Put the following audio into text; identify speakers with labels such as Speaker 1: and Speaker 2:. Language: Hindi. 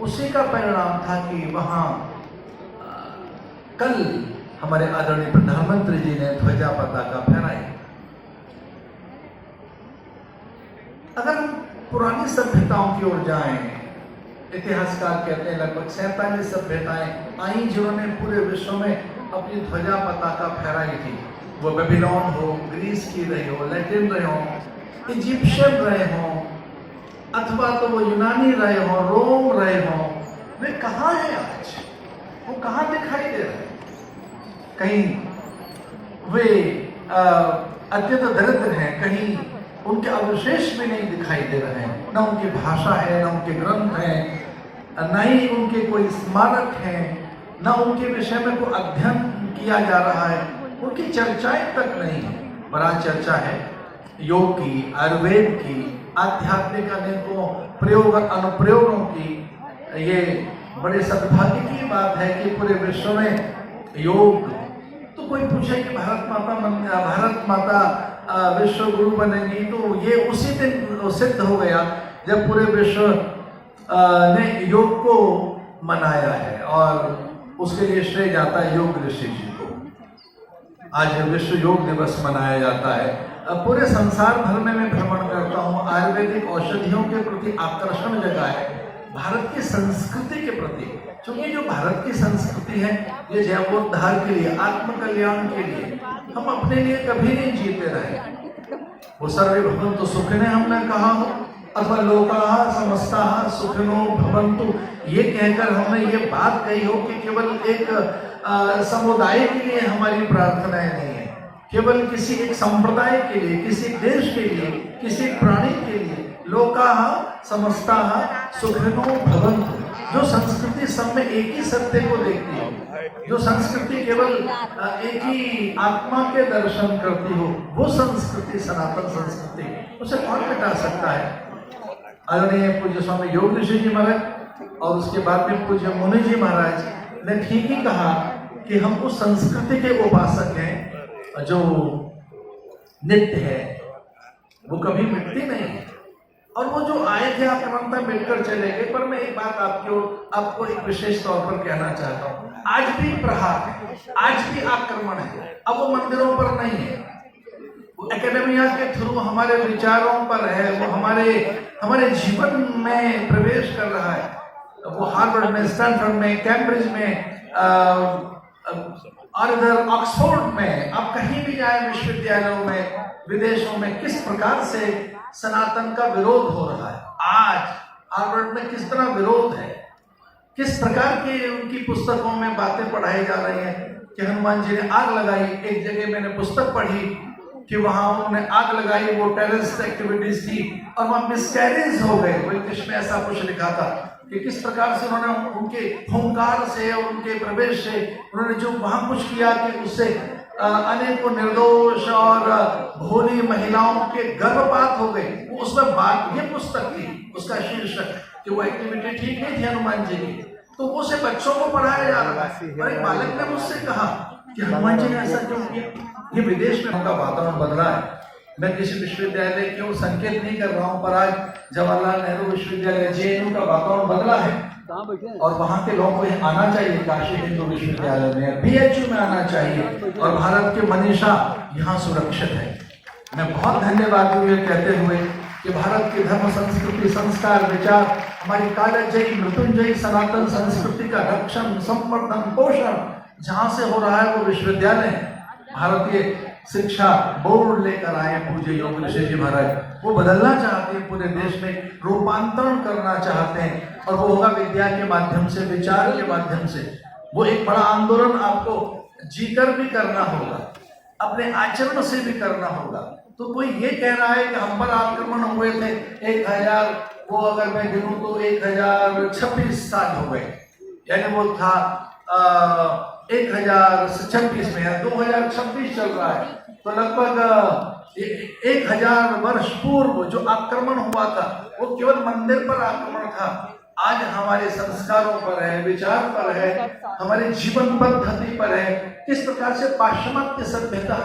Speaker 1: उसी का परिणाम था कि वहाँ कल हमारे आदरणीय प्रधानमंत्री जी ने ध्वजा पताका फहराई। अगर हम पुरानी सभ्यताओं की ओर जाएं, इतिहासकार कहते हैं लगभग 47 सभ्यताएं आई जिन्होंने पूरे विश्व में अपनी ध्वजा पताका फहराई थी। वो बेबीलोन हो, ग्रीस की रही हो, लैटिन रहे हो, इजिप्शियन रहे हो, अथवा तो वो यूनानी रहे हो, रोम रहे हो। वे कहाँ हैं आज? वो कहाँ दिखाई दे रहे हैं? कहीं वे अत्यंत दरिद्र हैं, कहीं उनके अवशेष भी नहीं दिखाई दे रहे हैं। न उनकी भाषा है, न उनके ग्रंथ हैं, न ही उनके कोई स्मारक हैं, न उनके विषय में कोई अध्ययन किया जा रहा है। उनकी चर्चाएं तक नहीं है। बड़ा चर्चा है योग की, आयुर्वेद की, आध्यात्मिक अनेकों प्रयोग अनुप्रयोगों की। ये बड़े सद्भाग्य की बात है कि पूरे विश्व में योग, तो कोई पूछे कि भारत माता विश्व गुरु बनेगी, तो ये उसी दिन सिद्ध हो गया जब पूरे विश्व ने योग को मनाया है, और उसके लिए श्रेय जाता है योग ऋषि जी को। आज विश्व योग दिवस मनाया जाता है। पूरे संसार भर में मैं भ्रमण करता हूँ, आयुर्वेदिक औषधियों के प्रति आकर्षण जगा है, भारत की संस्कृति के प्रति। क्योंकि जो भारत की संस्कृति है, ये जैवोद्धार के लिए, आत्म कल्याण के लिए, हम अपने लिए कभी नहीं जीते रहे। वो सर्वे भवन्तु सुखिनः हमने कहा हो, अथवा लोकाः समस्ताः सुखिनो भवन्तु, ये कहकर हमने ये बात कही हो कि केवल एक समुदाय के लिए हमारी प्रार्थनाएं नहीं है, केवल किसी एक संप्रदाय के लिए, किसी देश के लिए, किसी प्राणी के लिए। लोकाः समस्ताः सुखिनो भवन्तु। जो संस्कृति सब में एक ही सत्य को देखती हो, जो संस्कृति केवल एक ही आत्मा के दर्शन करती हो, वो संस्कृति सनातन संस्कृति, उसे कौन मिटा सकता है? आदरणीय पूज्य स्वामी योग ऋषि जी महाराज और उसके बाद में पूज्य मुनि जी महाराज ने ठीक ही कहा कि हम उस संस्कृति के उपासक हैं जो नित्य है, वो कभी मिटती नहीं है। और वो जो आए थे आक्रमणता मिलकर चले गए। पर मैं एक बात आपको एक विशेष तौर पर कहना चाहता हूँ, आज भी प्रहार है, आज भी आक्रमण है। अब वो मंदिरों पर नहीं है, वो एकेडमिया के थ्रू हमारे विचारों पर है, वो हमारे जीवन में प्रवेश कर रहा है। वो हार्वर्ड में, स्टैनफोर्ड में, कैम्ब्रिज में, और इधर ऑक्सफोर्ड में, आप कहीं भी जाए विश्वविद्यालयों में, विदेशों में, किस प्रकार से सनातन का विरोध हो रहा है। आज हार्वर्ड में किस तरह विरोध है, किस प्रकार की उनकी पुस्तकों में बातें पढ़ाई जा रही हैं कि हनुमान जी ने आग लगाई। एक जगह मैंने पुस्तक पढ़ी कि वहां उन्होंने आग लगाई, वो टेररिस्ट एक्टिविटीज थी और वहां मिसकैरेज हो गए। वो इंग्लिश में ऐसा कुछ लिखा था कि किस प्रकार से उन्होंने उनके हुंकार से और उनके प्रवेश से उन्होंने जो वहां कुछ किया कि उससे अनेकों निर्दोष और भोली महिलाओं के गर्भपात हो गए। वो उसमें बात, ये पुस्तक थी, उसका शीर्षक कि वो एक्टिविटी ठीक नहीं थी हनुमान जी की, तो वो से बच्चों को पढ़ाया जा रहा है। और एक बालक ने मुझसे कहा कि हनुमान जी ने ऐसा क्यों किया। ये विदेश में उनका वातावरण बदला है। मैं किसी विश्वविद्यालय क्यों संकेत नहीं कर रहा हूँ, पर आज जवाहरलाल नेहरू विश्वविद्यालय JNU का वातावरण बदला है और वहाँ के लोगों को यहाँ आना चाहिए। काशी हिंदू विश्वविद्यालय में, BHU में आना चाहिए और भारत के मनीषा यहाँ सुरक्षित है। मैं बहुत धन्यवाद हुए कहते हुए कि भारत की धर्म, संस्कृति, संस्कार, विचार, हमारी कालजयी मृत्युंजयी सनातन संस्कृति का रक्षण, संवर्धन, पोषण जहाँ से हो रहा है वो विश्वविद्यालय, भारतीय शिक्षा बोर्ड लेकर आए पूज्य योग ऋषि जी महाराज। वो बदलना चाहते हैं, पूरे देश में रूपांतरण करना चाहते हैं, और वो होगा विद्या के माध्यम से, विचार के माध्यम से। वो एक बड़ा आंदोलन आपको जीकर भी करना होगा, अपने आचरण से भी करना होगा। तो कोई ये कह रहा है कि हम पर आक्रमण हुए थे 1000, वो अगर मैं गिनूं तो 1026 साल हो गए, यानी वो था 1026 में, 2026 चल रहा है, तो लगभग 1000 वर्ष पूर्व जो आक्रमण हुआ था वो केवल मंदिर पर आक्रमण था। आज हमारे संस्कारों पर है, विचार पर है, हमारे जीवन पद्धति पर है, किस प्रकार से पाश्चिमात्य सभ्यता